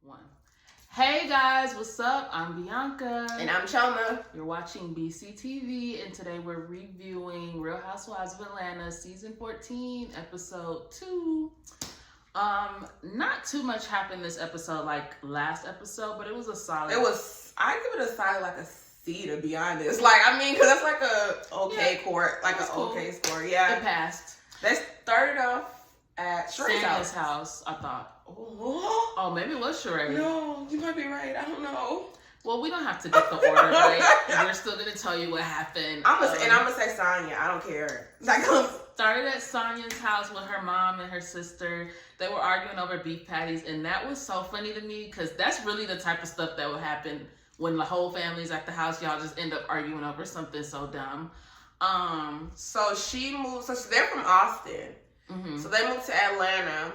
One. Hey guys, what's up? I'm Bianca. And I'm Chioma. You're watching BCTV, and today we're reviewing Real Housewives of Atlanta, Season 14, Episode 2. Not too much happened this episode like last episode, but it was a solid. I give it a solid like a C, to be honest. Like, I mean, because that's like a okay court, like an cool. Okay score. Yeah. It passed. They started off at Sheree's house, I thought. Oh, maybe it was Sheree. No, you might be right. I don't know. Well, we don't have to get the order right. We're still gonna tell you what happened. I'm gonna say Sonya. I don't care. Like, started at Sonya's house with her mom and her sister. They were arguing over beef patties, and that was so funny to me because that's really the type of stuff that would happen when the whole family's at the house. Y'all just end up arguing over something so dumb. So she moved. So they're from Austin. Mm-hmm. So they moved to Atlanta.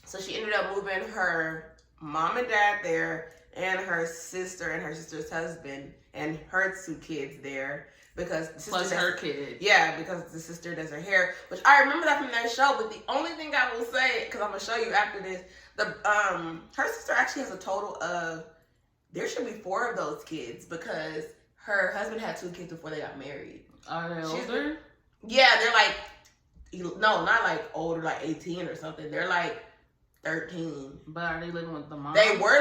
So she ended up moving her mom and dad there, and her sister and her sister's husband and her 2 kids there because the plus her kid. Yeah, because the sister does her hair, which I remember that from that show. But the only thing I will say, because I'm gonna show you after this, her sister actually has a total of, there should be 4 of those kids because her husband had 2 kids before they got married. Are they older? Yeah, they're like, no, not like older, like 18 or something. They're like 13. But are they living with the mom? They were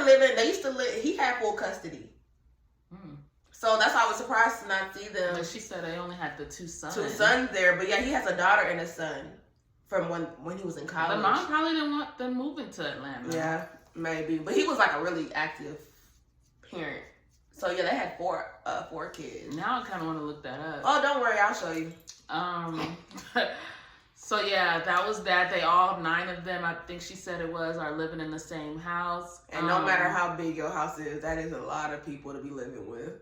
living, they used to live, he had full custody. So that's why I was surprised to not see them. But she said they only had the 2 sons. 2 sons there, but yeah, he has a daughter and a son from when he was in college. The mom probably didn't want them moving to Atlanta. Yeah, maybe. But he was like a really active parent. So yeah, they had 4 kids. Now I kind of want to look that up. Oh, don't worry, I'll show you. So yeah, that was that. They all 9 of them, I think she said it was, are living in the same house. And no matter how big your house is, that is a lot of people to be living with.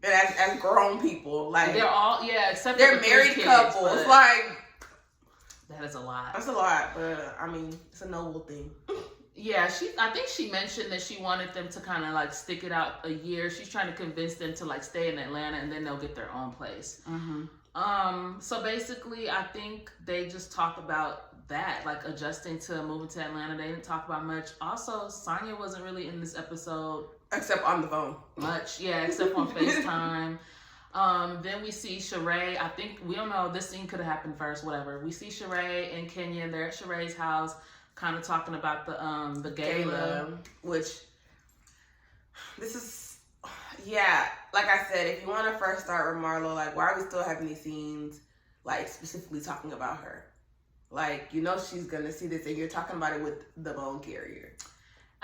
And as grown people, like they're all except they're for married kids, couples. Like that is a lot. That's a lot, but I mean, it's a noble thing. Yeah, I think she mentioned that she wanted them to kind of like stick it out a year. She's trying to convince them to like stay in Atlanta and then they'll get their own place. Mm-hmm. So basically, I think they just talk about that, like adjusting to moving to Atlanta. They didn't talk about much. Also, Sonya wasn't really in this episode. Except on the phone. Much, yeah, except on FaceTime. Then we see Sheree. I think, we don't know, this scene could have happened first, whatever. We see Sheree and Kenya. They're at Sheree's house, kind of talking about the gala. Which, this is, yeah, like I said, if you want to first start with Marlo, like, why are we still having these scenes, like, specifically talking about her? Like, you know she's going to see this, and you're talking about it with the bone carrier.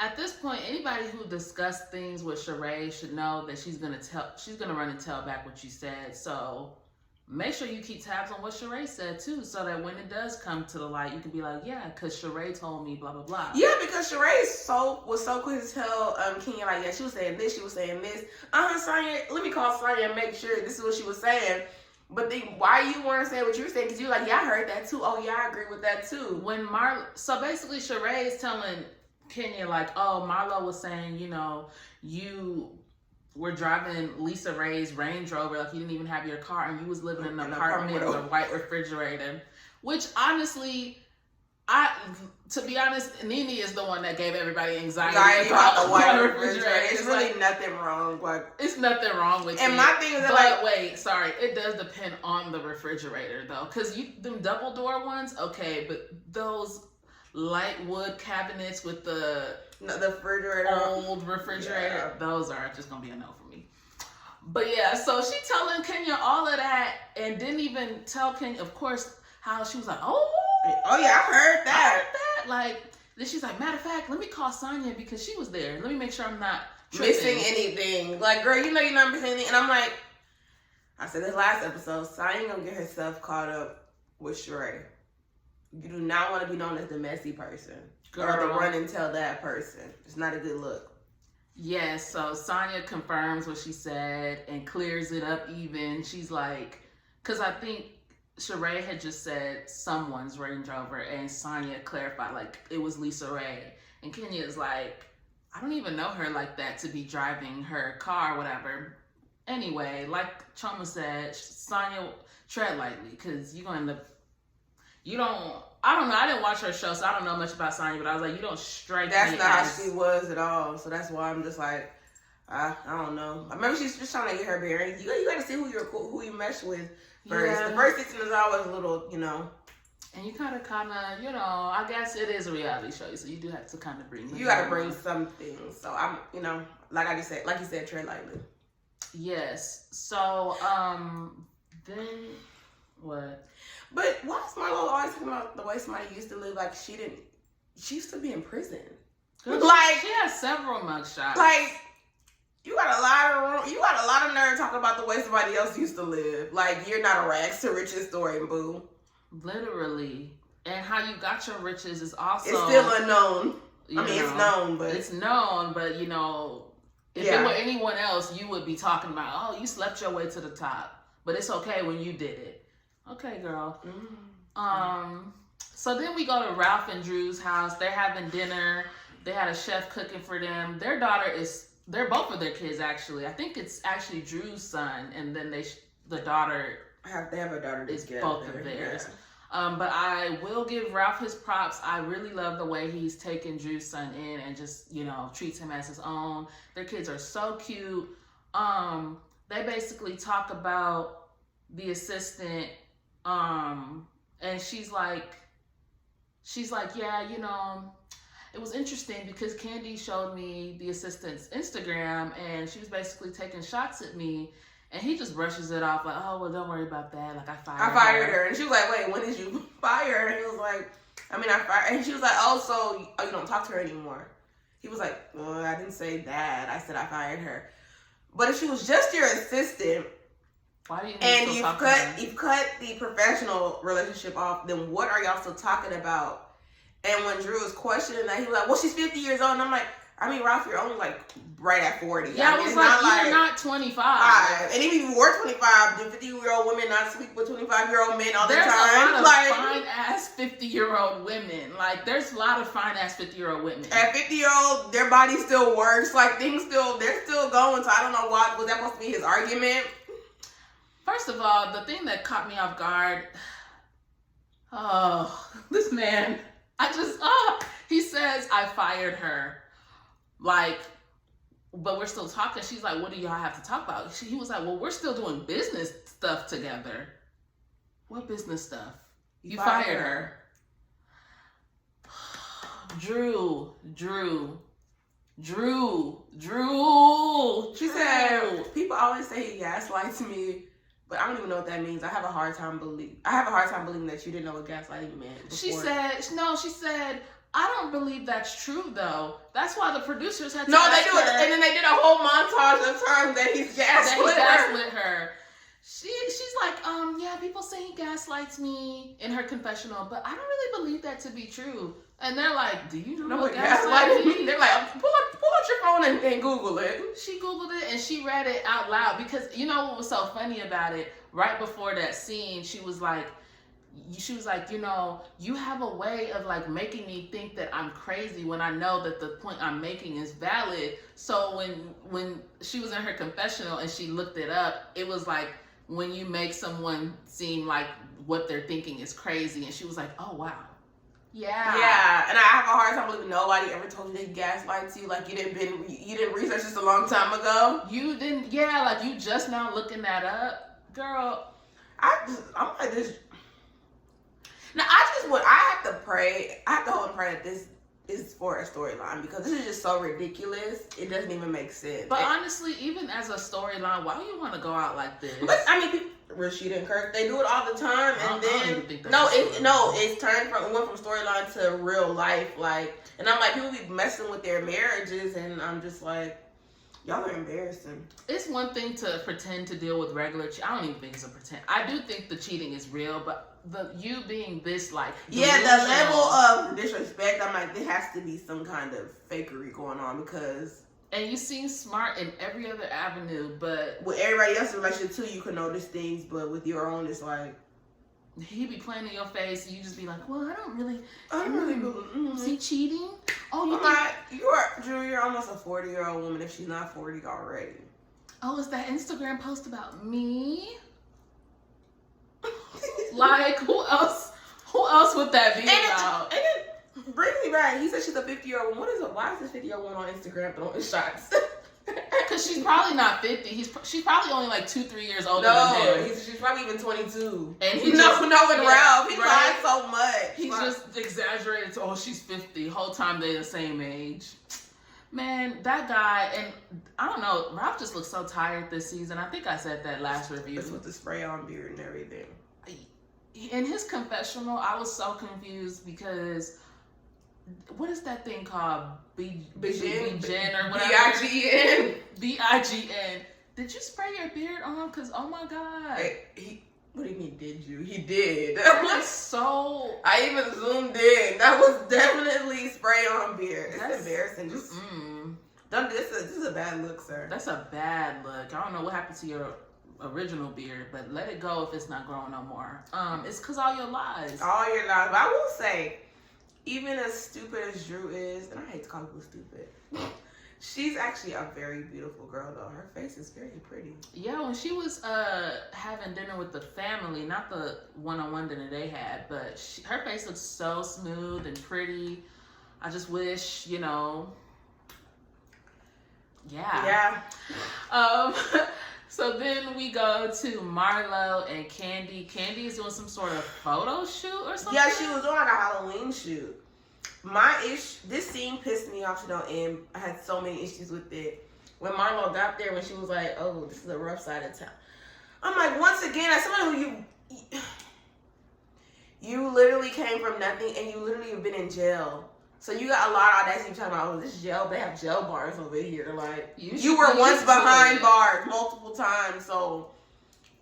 At this point, anybody who discussed things with Sheree should know that she's gonna run and tell back what you said. So make sure you keep tabs on what Sheree said too, so that when it does come to the light, you can be like, yeah, because Sheree told me blah blah blah. Yeah, because Sheree was so quick to tell Kenya, like, yeah, she was saying this, Sonya, let me call Sonya and make sure this is what she was saying. But then why you want to say what you're saying? Because you're like, yeah, I heard that too. Oh yeah, I agree with that too. So basically Sheree is telling Kenya, like, oh, Marlo was saying, you know, you were driving Lisa Ray's Range Rover, like you didn't even have your car, and you was living in an apartment with a white refrigerator. Which honestly, to be honest, Nene is the one that gave everybody anxiety about the white refrigerator. It's really nothing wrong. Like, it's nothing wrong with it. And my thing is that, but wait, sorry, it does depend on the refrigerator though, because them double door ones, okay, but those light wood cabinets with the refrigerator, old refrigerator, those are just gonna be a no for me. But yeah, so she telling Kenya all of that and didn't even tell Kenya, of course, how she was like, oh yeah, I heard that. Like, then she's like, matter of fact, let me call Sonya because she was there. Let me make sure I'm not missing anything. Like, girl, you know you're not missing anything. And I'm like, I said this last episode, Sonya gonna get herself caught up with Sheree. You do not want to be known as the messy person. Girl. Or the run and tell that person. It's not a good look. Yes, so Sonya confirms what she said and clears it up even. She's like, because I think Sheree had just said someone's Range Rover, and Sonya clarified, like, it was Lisa Ray. And Kenya is like, I don't even know her like that to be driving her car, whatever. Anyway, like Chioma said, Sonya, tread lightly, because you're going to end up I don't know. I didn't watch her show, so I don't know much about Sonya, but I was like, you don't strike That's me not how as... she was at all. So that's why I'm just like, I don't know. Maybe she's just trying to get her bearings. You got to see who you mesh with first. Yeah. The first season is always a little, And you kind of, I guess it is a reality show, so you do have to kind of bring. You got to bring something. So I'm, like you said, tread lightly. Yes. So, then what? But why is Marlo always talking about the way somebody used to live? Like she used to be in prison. Like she has several mugshots. Like you got a lot of nerve talking about the way somebody else used to live. Like you're not a rags to riches story, boo. Literally, and how you got your riches is also it's still unknown. It's known, but if it were anyone else, you would be talking about, oh, you slept your way to the top. But it's okay when you did it. Okay, girl. Mm-hmm. So then we go to Ralph and Drew's house. They're having dinner. They had a chef cooking for them. They're both of their kids, actually. I think it's actually Drew's son, and then the daughter. They have a daughter. Is both of theirs. Yeah. But I will give Ralph his props. I really love the way he's taken Drew's son in and just, treats him as his own. Their kids are so cute. They basically talk about the assistant, and she's like, yeah, it was interesting because Candy showed me the assistant's Instagram, and she was basically taking shots at me. And he just brushes it off like, oh, well, don't worry about that. Like, I fired her. And she was like, wait, when did you fire her? And he was like, I fired. And she was like, oh, so you don't talk to her anymore. He was like, well, I didn't say that. I said I fired her. But if she was just your assistant, why do you and you've cut the professional relationship off, then what are y'all still talking about? And when Drew was questioning that, he was like, well, she's 50 years old. And I'm like, Ralph, you're only like right at 40. Yeah, I was like, you're not 25. And even if you were 25, do 50-year-old women not sleep with 25-year-old men all the time? There's a lot of fine-ass 50-year-old women. Like, there's a lot of fine-ass 50-year-old women. At 50-year-old, their body still works. Like, they're still going. So I don't know why. Was that supposed to be his argument? First of all, the thing that caught me off guard, this man, he says, I fired her. Like, but we're still talking. She's like, what do y'all have to talk about? He was like, well, we're still doing business stuff together. What business stuff? You fired her. Drew. She said, people always say he gaslights me, but I don't even know what that means. I have a hard time believing that you didn't know what gaslighting meant before. She said, I don't believe that's true, though. That's why the producers had to No, they do it. And then they did a whole montage of times that he's gaslit her. She's like, yeah, people say he gaslights me in her confessional, but I don't really believe that to be true. And they're like, do you know what gaslighting means? They're like, pull out your phone and Google it. She Googled it and she read it out loud because you know what was so funny about it? Right before that scene, she was like, you have a way of like making me think that I'm crazy when I know that the point I'm making is valid. So when she was in her confessional and she looked it up, it was like when you make someone seem like what they're thinking is crazy. And she was like, oh, wow. Yeah. Yeah. And I have a hard time believing nobody ever told you they gaslights you. Like you didn't research this a long time ago. You didn't. Yeah. Like you just now looking that up, girl. I'm like this. Now, I have to pray. I have to hope and pray that this is for a storyline because this is just so ridiculous. It doesn't even make sense. But honestly, even as a storyline, why do you want to go out like this? But I mean, Rashida and Kirk, they do it all the time, and it's went from storyline to real life. Like, and I'm like, people be messing with their marriages, and I'm just like, y'all are embarrassing. It's one thing to pretend to deal with regular I don't even think it's a pretend. I do think the cheating is real, but you being this like the level of disrespect, I'm like, there has to be some kind of fakery going on because. And you seem smart in every other avenue, but with everybody else's relationship too, you can notice things, but with your own, it's like he be playing in your face, and you just be like, "Well, I don't really believe. Is he cheating? Oh, you're almost a 40-year-old woman if she's not 40 already. Oh, is that Instagram post about me? Like, who else Who else would that be And about? it brings me back. He said she's a 50-year-old woman. Why is this 50-year-old woman on Instagram throwing shots? Because she's probably not 50. She's probably only like 2-3 years older than him. She's probably even 22. And with Ralph. He lied so much. He just exaggerated to, she's 50. Whole time they're the same age. Man, that guy, and I don't know, Ralph just looks so tired this season. I think I said that last review. It's with the spray on beard and everything. In his confessional, I was so confused because what is that thing called? B-Gen or whatever? B-I-G-N. B-I-G-N. Did you spray your beard on? Because, oh my God. What do you mean, did you? He did. That was so... I even zoomed in. That was definitely spray on beard. It's embarrassing. Just don't. This is a bad look, sir. That's a bad look. I don't know what happened to your original beard, but let it go if it's not growing no more. It's because all your lies. All your lies. But I will say, even as stupid as Drew is, and I hate to call people stupid, she's actually a very beautiful girl, though. Her face is very pretty. Yeah, when she was having dinner with the family, not the one-on-one dinner they had, but her face looks so smooth and pretty. I just wish, yeah. Yeah. So then we go to Marlo and Candy. Candy is doing some sort of photo shoot or something? Yeah, she was doing like a Halloween shoot. This scene pissed me off to no end. I had so many issues with it. When Marlo got there, when she was like, "Oh, this is a rough side of town," I'm like, once again, as someone who you literally came from nothing, and you literally have been in jail. So you got a lot of audacity talking about, oh, this jail, they have jail bars over here. Like, you were once behind bars multiple times. So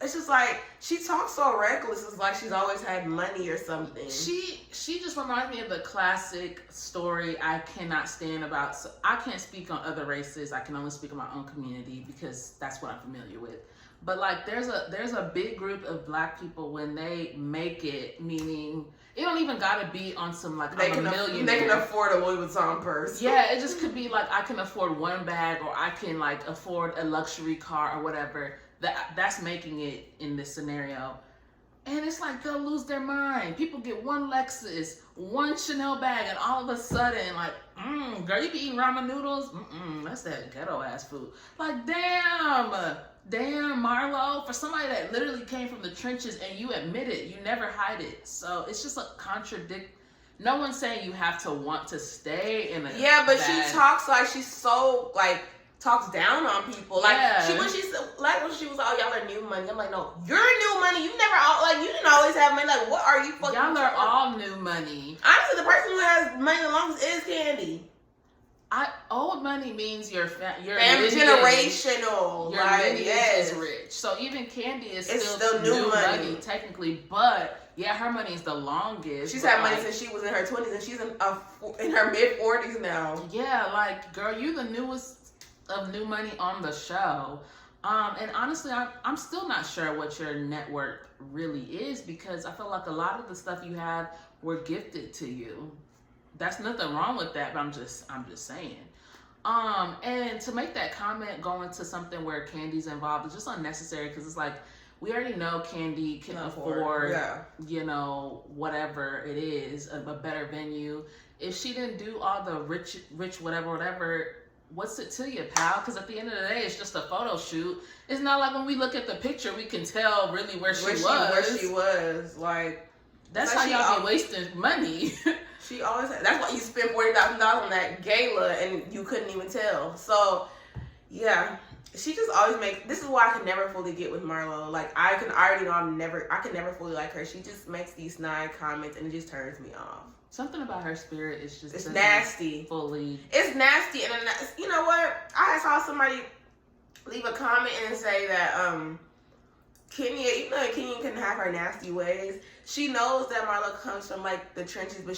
it's just like, she talks so reckless. It's like she's always had money or something. She just reminds me of the classic story I cannot stand about. So I can't speak on other races. I can only speak on my own community because that's what I'm familiar with. But like, there's a big group of Black people when they make it, meaning it don't even gotta be on some like I'm a millionaire. They can afford a Louis Vuitton purse. Yeah, it just could be like I can afford one bag, or I can like afford a luxury car or whatever. That's making it in this scenario. And it's like they'll lose their mind. People get one Lexus, one Chanel bag, and all of a sudden, like, girl, you be eating ramen noodles? That's that ghetto ass food. Like, damn, Marlo, for somebody that literally came from the trenches and you admit it, you never hide it. So it's just a contradict. No one's saying you have to want to stay in a she talks like she's so like talks down on people. Like when she was like, oh, y'all are new money. I'm like, no, you're new money. You never you didn't always have money. Like, what are you fucking? Y'all are all new money. Honestly, the person who has money the longest is Candy. Old money means your generational. Your lineage is rich. So even Candy is still new money technically, but yeah, her money is the longest. She's had money since she was in her 20s, and she's in her mid 40s now. Yeah, like, girl, you the newest of new money on the show. And honestly, I'm still not sure what your net worth really is, because I feel like a lot of the stuff you have were gifted to you. That's nothing wrong with that, but I'm just saying. And to make that comment going to something where Candy's involved is just unnecessary, because it's like, we already know Candy can afford whatever it is, a better venue. If she didn't do all the rich whatever, what's it to you, pal? Because at the end of the day, it's just a photo shoot. It's not like when we look at the picture, we can tell really where she was. Like, that's how y'all be wasting money. She always. That's why you spent $40,000 on that gala and you couldn't even tell. So, yeah, she just always makes. This is why I can never fully get with Marlo. Like, I can never fully like her. She just makes these snide comments and it just turns me off. Something about her spirit is just. It's nasty. It's nasty, and you know what? I saw somebody leave a comment and say that Kenya, even though Kenya can have her nasty ways, she knows that Marlo comes from like the trenches, but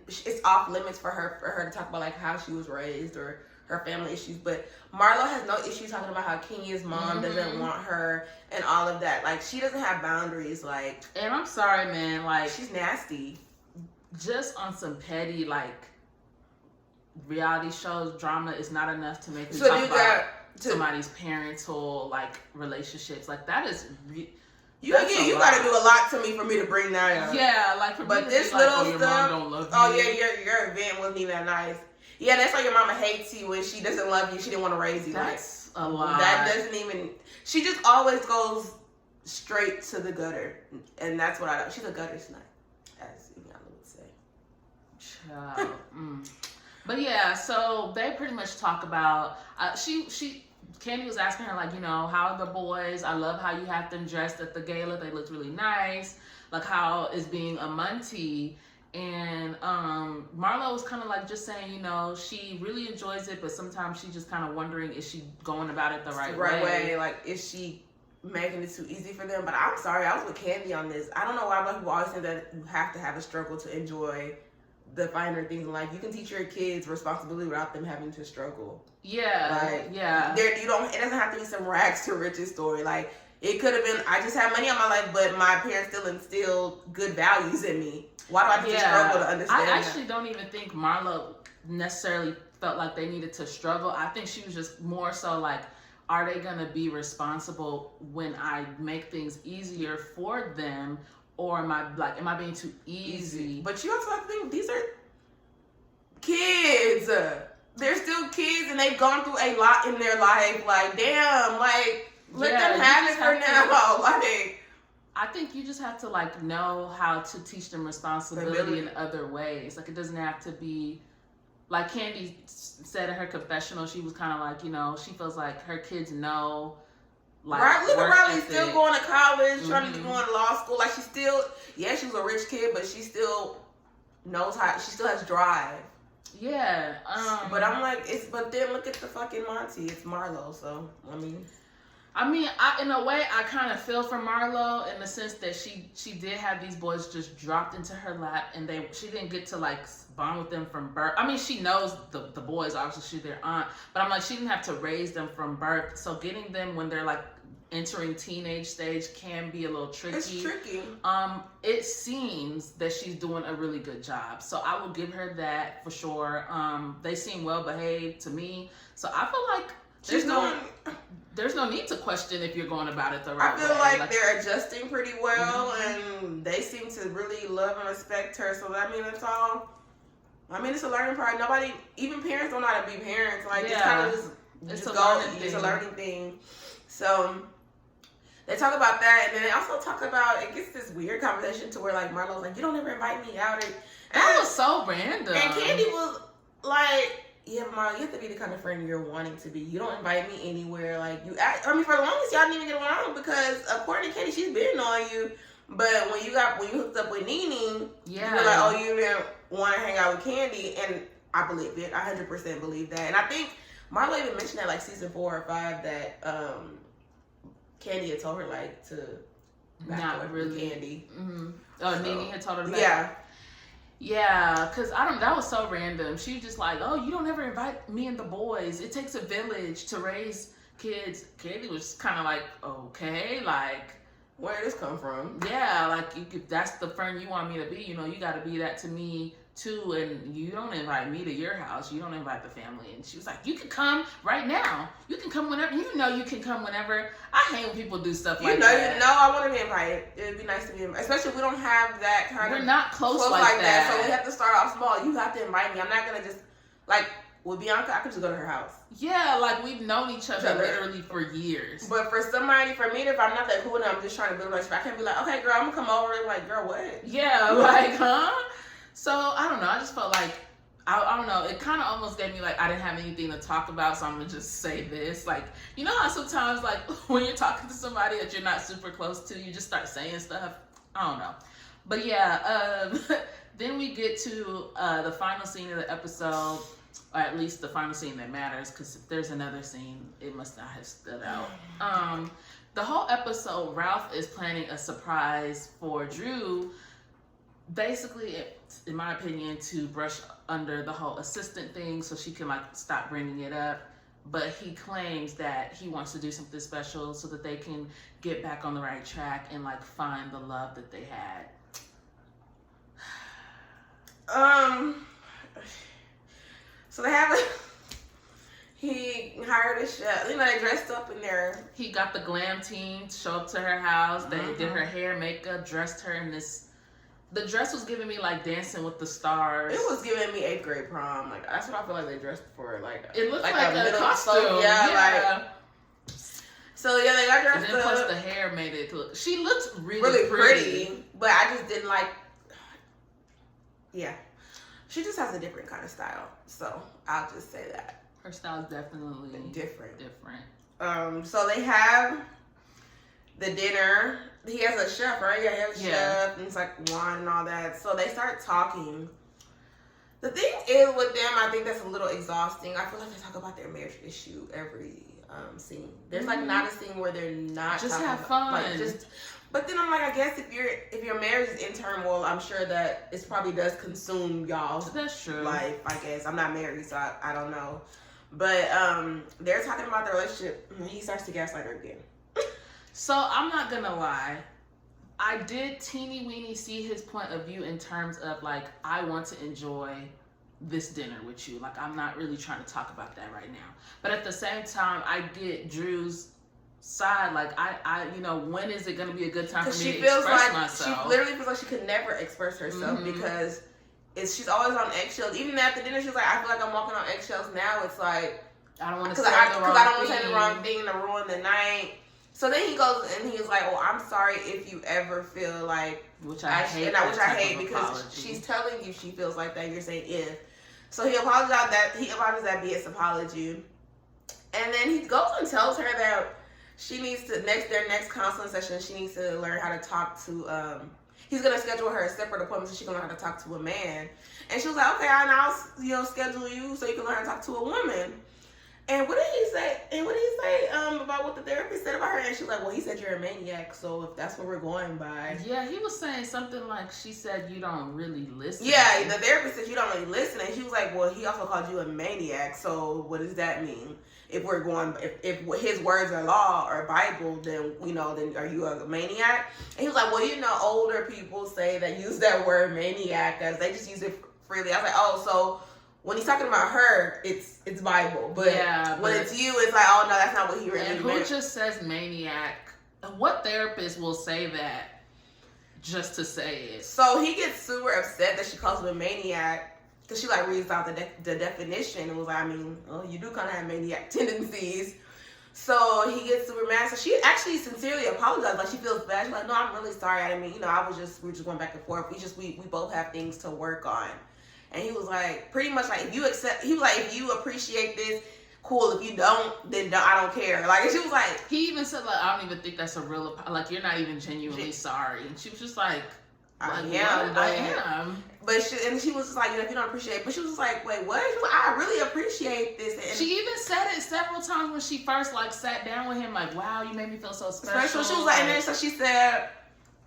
it's off limits for her to talk about like how she was raised or her family issues. But Marlo has no issue talking about how Kenya's mom doesn't want her and all of that. Like, she doesn't have boundaries. Like, and I'm sorry, man. Like, she's nasty. Just on some petty like reality shows drama is not enough to make me talk about somebody's parental like relationships. Like, that is You gotta do a lot to me for me to bring that up. Yeah, like for but me this to be little like, oh, your stuff. mom don't love you. Oh yeah, your event wasn't even that nice. Yeah, that's why your mama hates you when she doesn't love you. She didn't want to raise you. That's a lot. That doesn't even. She just always goes straight to the gutter, and that's what I know. She's a gutter snipe, as Bianca would say. Child. But yeah, so they pretty much talk about Candy was asking her, like, you know, how are the boys? I love how you have them dressed at the gala. They look really nice. Like, how is being a Muntie? And Marlo was kind of like just saying, you know, she really enjoys it, but sometimes she's just kind of wondering, is she going about it the right way? Like, is she making it too easy for them? But I'm sorry, I was with Candy on this. I don't know why black people always say that you have to have a struggle to enjoy the finer things in life. You can teach your kids responsibility without them having to struggle. Yeah, like, yeah. It doesn't have to be some rags to riches story. Like, it could have been, I just had money in my life, but my parents still instilled good values in me. Why do I have to struggle to understand I actually don't even think Marlo necessarily felt like they needed to struggle. I think she was just more so like, are they going to be responsible when I make things easier for them? Or am I being too easy? But you also have to think, these are kids. They're still kids and they've gone through a lot in their life. Like, damn, like, let them have it for now. Like, I think you just have to like know how to teach them responsibility in other ways. Like, it doesn't have to be like Candy said in her confessional. She was kind of like, you know, she feels like her kids know. Like, look at Riley still going to college, trying to go to law school. Like, she still, she was a rich kid, but she still knows how. She still has drive. Yeah. But I'm like, but then look at the fucking Monty. It's Marlo. So I mean, in a way, I kind of feel for Marlo in the sense that she did have these boys just dropped into her lap, and she didn't get to like bond with them from birth. I mean, she knows the boys, obviously she's their aunt, but I'm like, she didn't have to raise them from birth. So getting them when they're like entering teenage stage can be a little tricky. It's tricky. It seems that she's doing a really good job, so I will give her that for sure. They seem well behaved to me, so I feel like there's no need to question if you're going about it the right way. I feel like they're adjusting pretty well, and they seem to really love and respect her. So I mean, it's all. I mean, it's a learning part. Nobody, even parents, don't know how to be parents. Like, it's kind of it's a learning thing. So they talk about that, and then they also talk about, it gets this weird conversation to where like Marlo's like, you don't ever invite me out. That was so random. And Candy was like, yeah, Marlo, you have to be the kind of friend you're wanting to be. You don't invite me anywhere. Like, I mean, for the longest, y'all didn't even get along because according to Candy, she's been on you. But when you hooked up with Nene, you were like, oh, you didn't want to hang out with Candy, and I believe it. I 100% believe that. And I think Marlo even mentioned that like season 4 or 5 that Candy had told her like to not really Candy. Mm-hmm. Oh, so, Nene had told her that. Yeah, because that was so random. She was just like, oh, you don't ever invite me and the boys. It takes a village to raise kids. Candy was kind of like, okay, like, where did this come from? Yeah, like, if that's the friend you want me to be, you know, you got to be that to me too. And you don't invite me to your house. You don't invite the family. And she was like, you can come right now. You can come whenever. You know you can come whenever. I hate when people do stuff like that. You know, I want to be invited. It'd be nice to be invited. Especially if we don't have that kind of... We're not close like that. So we have to start off small. You have to invite me. I'm not going to just... Like, with Bianca, I could just go to her house. Yeah, like, we've known each other literally for years. But for me, if I'm not that cool and I'm just trying to build a relationship, I can't be like, okay, girl, I'm going to come over. And like, girl, what? Yeah, like, huh? So, I don't know. I just felt like, I don't know. It kind of almost gave me like, I didn't have anything to talk about, so I'm going to just say this. Like, you know how sometimes, like, when you're talking to somebody that you're not super close to, you just start saying stuff? I don't know. But yeah, then we get to the final scene of the episode. Or at least the final scene that matters, because if there's another scene, it must not have stood out. The whole episode, Ralph is planning a surprise for Drew, basically, in my opinion, to brush under the whole assistant thing so she can like stop bringing it up. But he claims that he wants to do something special so that they can get back on the right track and like find the love that they had. So they have He hired a chef. You know, they dressed up in there. He got the glam team to show up to her house. They did her hair, makeup, dressed her in this. The dress was giving me like Dancing with the Stars. It was giving me 8th grade prom. Like that's what I feel like they dressed for. Like it looked like a costume. Like. So yeah, they got dressed and then up. Plus the hair made it look. She looked really pretty, but I just didn't like. Yeah, she just has a different kind of style. So I'll just say that. Her style is definitely different. So they have the dinner. He has a chef, right? Yeah, he has a chef, and it's like wine and all that. So they start talking. The thing is with them, I think that's a little exhausting. I feel like they talk about their marriage issue every scene. There's like not a scene where they're not just talking have about, fun. But then I'm like, I guess if your marriage is in turmoil, I'm sure that it probably does consume y'all's That's true. life. I guess I'm not married, so I don't know. But they're talking about their relationship, and he starts to gaslight her again. So I'm not gonna lie, I did teeny weeny see his point of view in terms of like, I want to enjoy this dinner with you. Like, I'm not really trying to talk about that right now. But at the same time, I get Drew's side. Like, I you know, when is it gonna be a good time for me to express myself? She literally feels like she could never express herself because she's always on eggshells. Even at the dinner, she's like, I feel like I'm walking on eggshells now. It's like, I don't want to say the wrong thing to ruin the night. So then he goes and he's like, "Oh, I'm sorry if you ever feel like," which I hate because she's telling you she feels like that. You're saying if. So he apologized that BS apology, and then he goes and tells her that she needs to their next counseling session. She needs to learn how to talk to. He's gonna schedule her a separate appointment so she can learn how to talk to a man. And she was like, "Okay, I'll schedule you so you can learn how to talk to a woman." And what did he say? About what the therapist said about her? And she was like, well, he said you're a maniac, so if that's what we're going by. Yeah, he was saying something like, she said you don't really listen. Yeah, the therapist said you don't really listen. And she was like, well, he also called you a maniac, so what does that mean? If we're going, if his words are law or Bible, then, then are you a maniac? And he was like, well, older people say that use that word maniac as they just use it freely. I was like, oh, so when he's talking about her, it's Bible. But when it's you, it's like, oh, no, that's not what he really meant. Who just says maniac? What therapist will say that just to say it? So he gets super upset that she calls him a maniac because she, reads out the definition and was like, you do kind of have maniac tendencies. So he gets super mad. So she actually sincerely apologized. Like, she feels bad. She's like, no, I'm really sorry. I didn't mean, we were just going back and forth. We both have things to work on. And he was like, pretty much like, he was like, if you appreciate this, cool. If you don't, then I don't care. Like, she was like, he even said, like, I don't even think that's a real, like, you're not even genuinely sorry. And she was just like, I am. But she was just like, if you don't appreciate, but she was just like, wait, what? She was like, I really appreciate this. And she even said it several times when she first sat down with him, like, wow, you made me feel so special. She was like, and then so she said,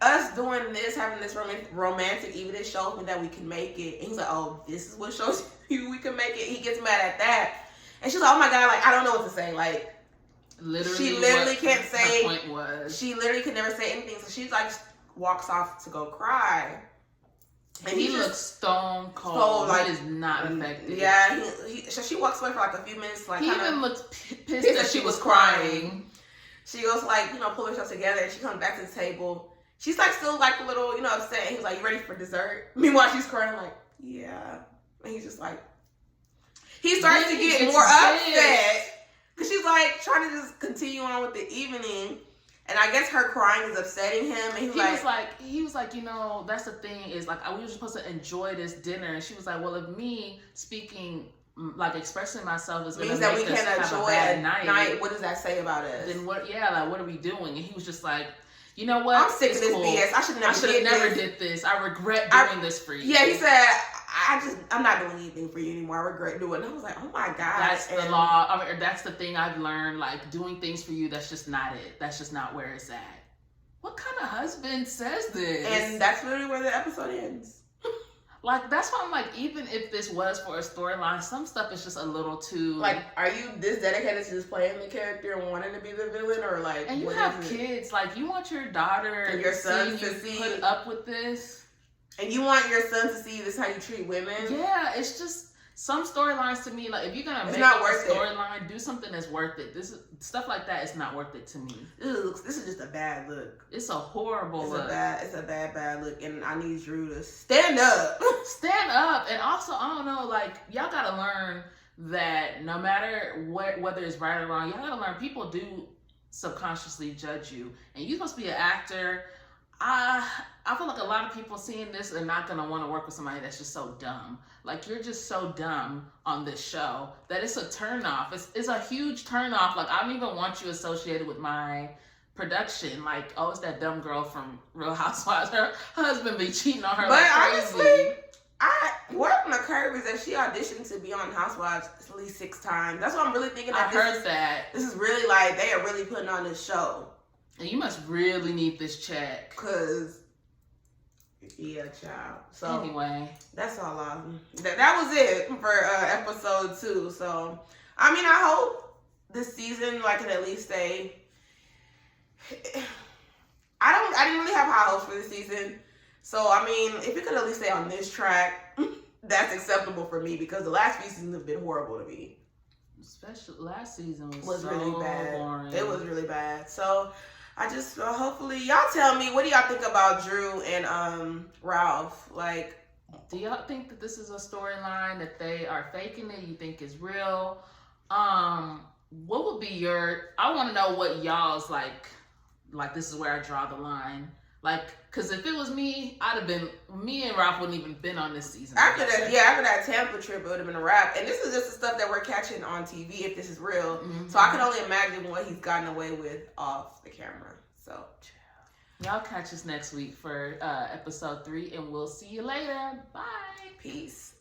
us doing this, having this romantic even, it shows me that we can make it. And he's like, oh, this is what shows you we can make it. He gets mad at that. And she's like, oh my God, I don't know what to say. She literally can't say. Her point was. She literally could never say anything. So she walks off to go cry. And he looks stone cold. He is not affected. Yeah, so she walks away for a few minutes. He even looks pissed that she was crying. She goes pull herself together, and she comes back to the table. She's still a little, upset. And he's like, you ready for dessert? Meanwhile, she's crying yeah. And he's just he starts to get more upset. Because she's trying to just continue on with the evening. And I guess her crying is upsetting him. And he was like, that's the thing is we were supposed to enjoy this dinner. And she was like, well, if me speaking, expressing myself is going to make us have a bad night. What does that say about us? Then what? Yeah, what are we doing? And he was just like, you know what? I'm sick of this BS. I should have never did this. I regret doing this for you. Yeah, he said, I'm not doing anything for you anymore. I regret doing it. And I was like, oh my God. That's the law. That's the thing I've learned. Doing things for you, that's just not it. That's just not where it's at. What kind of husband says this? And that's literally where the episode ends. That's why I'm even if this was for a storyline, some stuff is just a little too... are you this dedicated to just playing the character and wanting to be the villain? Or and you have kids. You want your daughter and your son to put up with this? And you want your son to see this how you treat women? Yeah, it's just... some storylines to me, like if you're gonna It's make not up a worth it. storyline, do something that's worth it. This is stuff like that is not worth it to me. This is just a bad look. It's a horrible It's look. it's a bad look, and I need Drew to stand up. Stand up, and also I don't know, like y'all gotta learn that no matter whether it's right or wrong, y'all gotta learn people do subconsciously judge you, and you're supposed to be an actor. I feel like a lot of people seeing this are not gonna want to work with somebody that's just so dumb. Like you're just so dumb on this show that it's a turnoff. It's a huge turnoff. Like I don't even want you associated with my production. Like, oh, it's that dumb girl from Real Housewives. Her husband be cheating on her. But like crazy. honestly, word on the curb is that she auditioned to be on Housewives at least 6 times. That's what I'm really thinking. I heard that. This is really like they are really putting on this show. And you must really need this check. Cause yeah, child. So Anyway, that's all that was it for episode 2. So I mean, I hope this season like can at least stay. I didn't really have high hopes for this season. So I mean, if it could at least stay on this track, that's acceptable for me because the last few seasons have been horrible to me. Especially last season was so really bad. boring. It was really bad. So I just hopefully y'all tell me, what do y'all think about Drew and Ralph? Like, do y'all think that this is a storyline that they are faking it? You think is real? What would be your? I want to know what y'all's like. Like this is where I draw the line. Like, cause if it was me, me and Ralph wouldn't even been on this season. After that Tampa trip, it would have been a wrap. And this is just the stuff that we're catching on TV, if this is real. Mm-hmm. So I can only imagine what he's gotten away with off the camera. So y'all catch us next week for episode 3, and we'll see you later. Bye. Peace.